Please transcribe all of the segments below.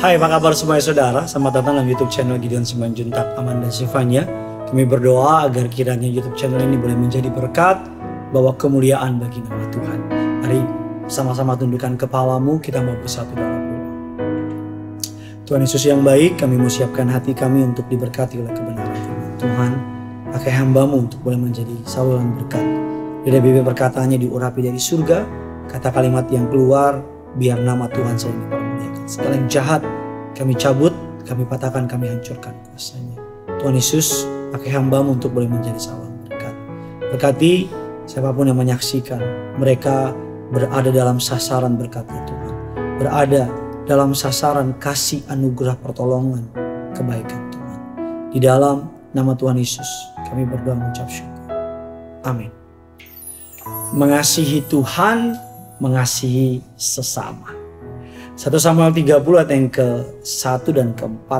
Hai, apa kabar semuanya saudara? Selamat datang dalam YouTube channel Gideon Simanjuntak, Amanda Sifanya. Kami berdoa agar kiranya YouTube channel ini boleh menjadi berkat, bawa kemuliaan bagi nama Tuhan. Mari sama-sama tundukkan kepalamu, kita mau bersatu dalam doa. Tuhan Yesus yang baik, kami mau siapkan hati kami untuk diberkati oleh kebenaran firman Tuhan. Pakai hamba-Mu untuk boleh menjadi saluran berkat. Biar bibir perkataannya diurapi dari surga, kata kalimat yang keluar, biar nama Tuhan saya dipermuliakan. Segala yang jahat kami cabut, kami patahkan, kami hancurkan kuasanya. Tuhan Yesus, pakai hamba-Mu untuk boleh menjadi saluran berkat. Berkati siapapun yang menyaksikan, mereka berada dalam sasaran berkat-Nya Tuhan. Berada dalam sasaran kasih anugerah pertolongan kebaikan Tuhan. Di dalam nama Tuhan Yesus kami berdoa mengucap syukur. Amin. Mengasihi Tuhan, mengasihi sesama. 1 Samuel 30 ayat yang ke-1 dan ke-4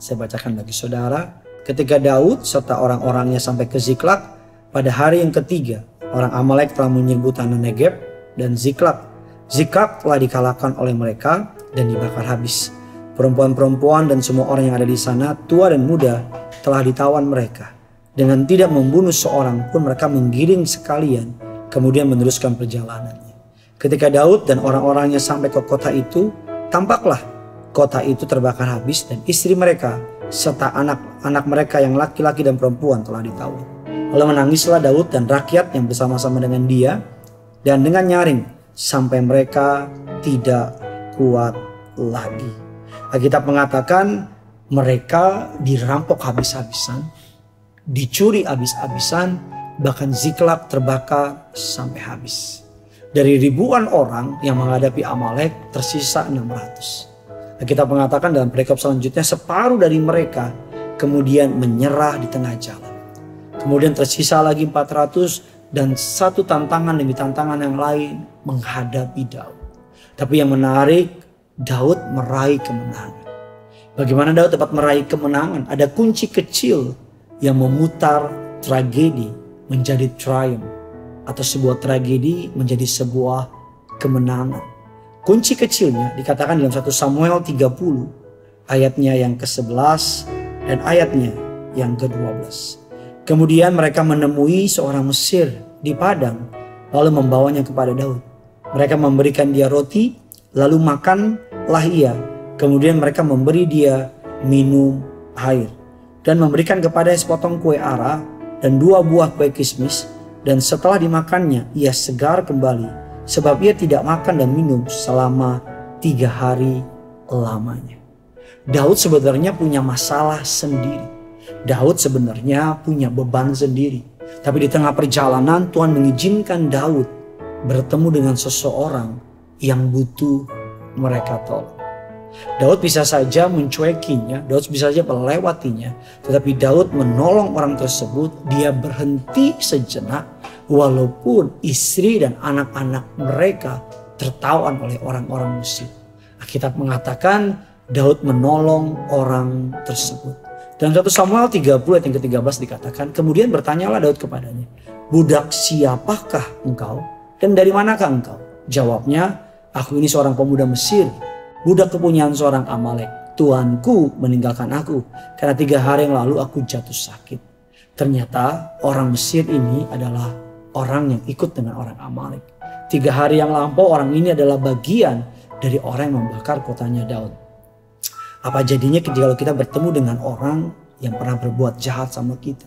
saya bacakan bagi saudara. Ketika Daud serta orang-orangnya sampai ke Ziklag, pada hari yang ketiga orang Amalek telah menyerbu tanah Negeb dan Ziklag. Ziklag telah dikalahkan oleh mereka dan dibakar habis. Perempuan-perempuan dan semua orang yang ada di sana, tua dan muda, telah ditawan mereka. Dengan tidak membunuh seorang pun mereka menggiring sekalian, kemudian meneruskan perjalanannya. Ketika Daud dan orang-orangnya sampai ke kota itu, tampaklah kota itu terbakar habis dan istri mereka serta anak-anak mereka yang laki-laki dan perempuan telah ditawan. Lalu menangislah Daud dan rakyat yang bersama-sama dengan dia dan dengan nyaring sampai mereka tidak kuat lagi. Alkitab mengatakan mereka dirampok habis-habisan, dicuri habis-habisan, bahkan Ziklag terbakar sampai habis. Dari ribuan orang yang menghadapi Amalek tersisa 600. Kita mengatakan dalam perikop selanjutnya separuh dari mereka kemudian menyerah di tengah jalan. Kemudian tersisa lagi 400 dan satu tantangan demi tantangan yang lain menghadapi Daud. Tapi yang menarik, Daud meraih kemenangan. Bagaimana Daud dapat meraih kemenangan? Ada kunci kecil yang memutar tragedi menjadi triumph. Atau sebuah tragedi menjadi sebuah kemenangan. Kunci kecilnya dikatakan dalam 1 Samuel 30 ayatnya yang ke-11 dan ayatnya yang ke-12. Kemudian mereka menemui seorang Mesir di padang lalu membawanya kepada Daud. Mereka memberikan dia roti lalu makanlah ia. Kemudian mereka memberi dia minum air dan memberikan kepadanya sepotong kue ara dan 2 buah kue kismis. Dan setelah dimakannya ia segar kembali sebab ia tidak makan dan minum selama 3 hari lamanya. Daud sebenarnya punya masalah sendiri. Daud sebenarnya punya beban sendiri. Tapi di tengah perjalanan Tuhan mengizinkan Daud bertemu dengan seseorang yang butuh mereka tolong. Daud bisa saja mencuekinya, Daud bisa saja melewatinya. Tetapi Daud menolong orang tersebut, dia berhenti sejenak walaupun istri dan anak-anak mereka tertawan oleh orang-orang Mesir. Alkitab mengatakan Daud menolong orang tersebut. Dalam 1 Samuel 30 ayat yang ke-13 dikatakan, kemudian bertanyalah Daud kepadanya, budak siapakah engkau dan dari manakah engkau? Jawabnya, aku ini seorang pemuda Mesir, budak kepunyaan seorang Amalek. Tuanku meninggalkan aku karena 3 hari yang lalu aku jatuh sakit. Ternyata orang Mesir ini adalah orang yang ikut dengan orang Amalek. 3 hari yang lampau orang ini adalah bagian dari orang yang membakar kotanya Daud. Apa jadinya kalau kita bertemu dengan orang yang pernah berbuat jahat sama kita?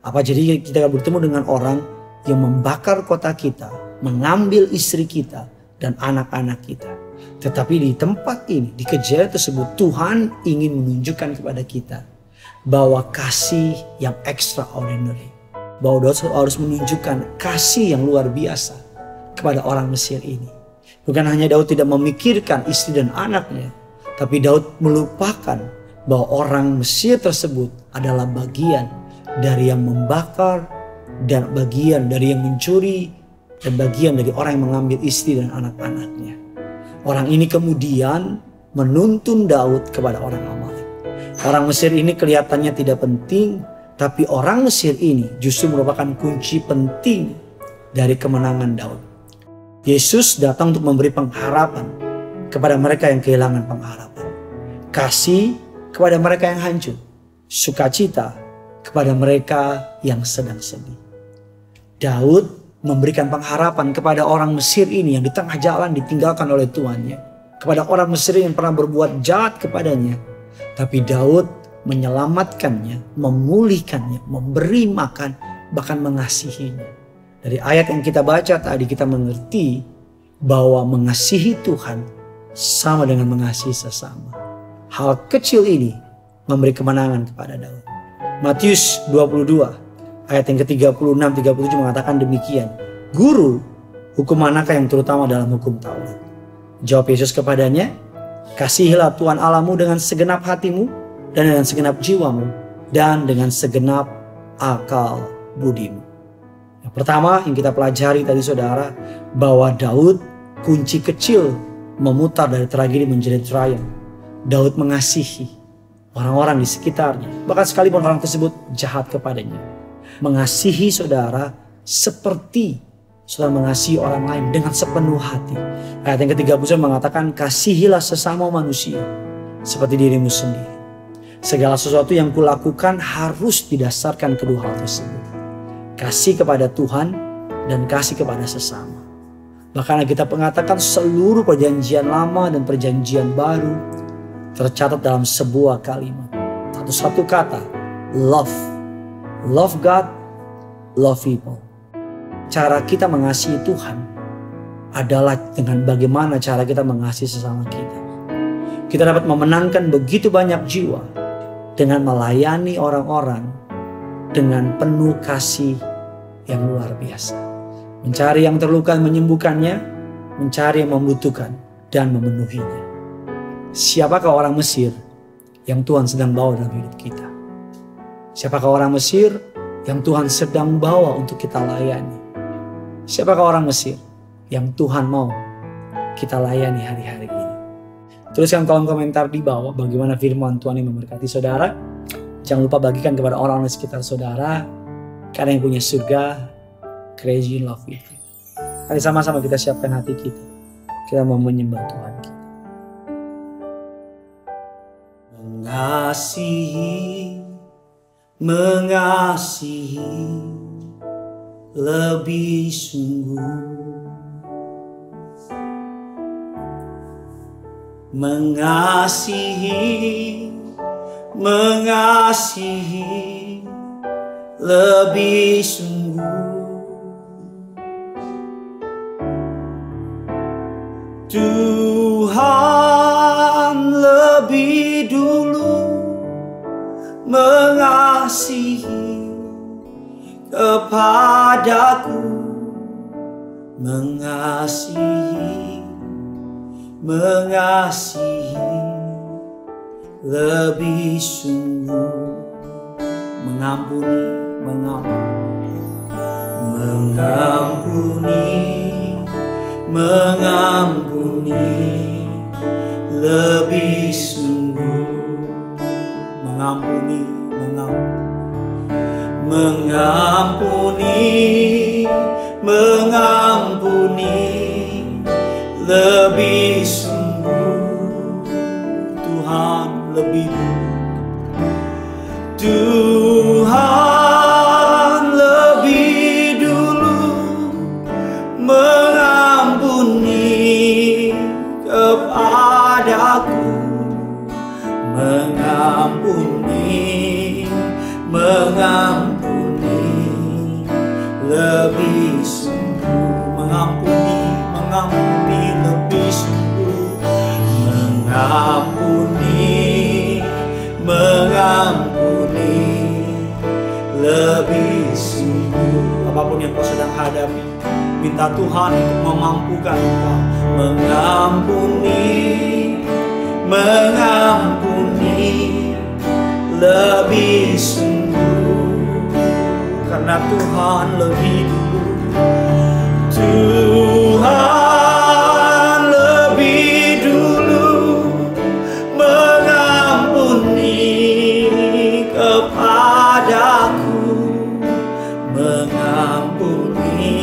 Apa jadinya kita bertemu dengan orang yang membakar kota kita, mengambil istri kita dan anak-anak kita? Tetapi di tempat ini, di kejadian tersebut, Tuhan ingin menunjukkan kepada kita bahwa kasih yang extraordinary. Bahwa Daud harus menunjukkan kasih yang luar biasa kepada orang Mesir ini. Bukan hanya Daud tidak memikirkan istri dan anaknya, tapi Daud melupakan bahwa orang Mesir tersebut adalah bagian dari yang membakar, dan bagian dari yang mencuri, dan bagian dari orang yang mengambil istri dan anak-anaknya. Orang ini kemudian menuntun Daud kepada orang Amalek. Orang Mesir ini kelihatannya tidak penting, tapi orang Mesir ini justru merupakan kunci penting dari kemenangan Daud. Yesus datang untuk memberi pengharapan kepada mereka yang kehilangan pengharapan. Kasih kepada mereka yang hancur. Sukacita kepada mereka yang sedang sedih. Daud memberikan pengharapan kepada orang Mesir ini yang di tengah jalan ditinggalkan oleh tuannya. Kepada orang Mesir yang pernah berbuat jahat kepadanya. Tapi Daud menyelamatkannya, memulihkannya, memberi makan, bahkan mengasihinya. Dari ayat yang kita baca tadi kita mengerti bahwa mengasihi Tuhan sama dengan mengasihi sesama. Hal kecil ini memberi kemenangan kepada Daud. Matius 22 ayat yang ke-36-37 mengatakan demikian. Guru, hukum manakah yang terutama dalam hukum Taurat? Jawab Yesus kepadanya, kasihilah Tuhan Allahmu dengan segenap hatimu dan dengan segenap jiwamu dan dengan segenap akal budimu. Yang pertama yang kita pelajari tadi saudara, bahwa Daud kunci kecil memutar dari tragedi menjadi triumph. Daud mengasihi orang-orang di sekitarnya, bahkan sekalipun orang tersebut jahat kepadanya. Mengasihi saudara seperti saudara mengasihi orang lain dengan sepenuh hati. Ayat yang ke-30 mengatakan, kasihilah sesama manusia seperti dirimu sendiri. Segala sesuatu yang kulakukan harus didasarkan kedua hal tersebut. Kasih kepada Tuhan dan kasih kepada sesama. Bahkan kita mengatakan seluruh perjanjian lama dan perjanjian baru tercatat dalam sebuah kalimat. Satu kata, love. Love God, love people. Cara kita mengasihi Tuhan adalah dengan bagaimana cara kita mengasihi sesama kita. Kita dapat memenangkan begitu banyak jiwa dengan melayani orang-orang dengan penuh kasih yang luar biasa. Mencari yang terluka, menyembuhkannya, mencari yang membutuhkan dan memenuhinya. Siapakah orang Mesir yang Tuhan sedang bawa dalam hidup kita? Siapakah orang Mesir yang Tuhan sedang bawa untuk kita layani? Siapakah orang Mesir yang Tuhan mau kita layani hari-hari ini? Tuliskan kolom komentar di bawah bagaimana firman Tuhan yang memberkati saudara. Jangan lupa bagikan kepada orang-orang di sekitar saudara. Karena yang punya surga, crazy in love with you. Mari sama-sama kita siapkan hati kita. Kita mau menyembah Tuhan kita. Mengasihi lebih sungguh. Mengasihi lebih sungguh. Tuhan lebih dulu mengasihi kepadaku, mengasihi lebih sungguh, mengampuni lebih sungguh, mengampuni lebih sungguh. Tuhan lebih dulu mengampuni kepadaku, mengampuni lebih sungguh, mengampuni lebih sungguh, mengampuni lebih sungguh. Apapun yang kau sedang hadapi, minta Tuhan untuk memampukan engkau. Mengampuni lebih sungguh, karena Tuhan lebih dulu. Tuhan lebih dulu mengampuni kepadaku, mengampuni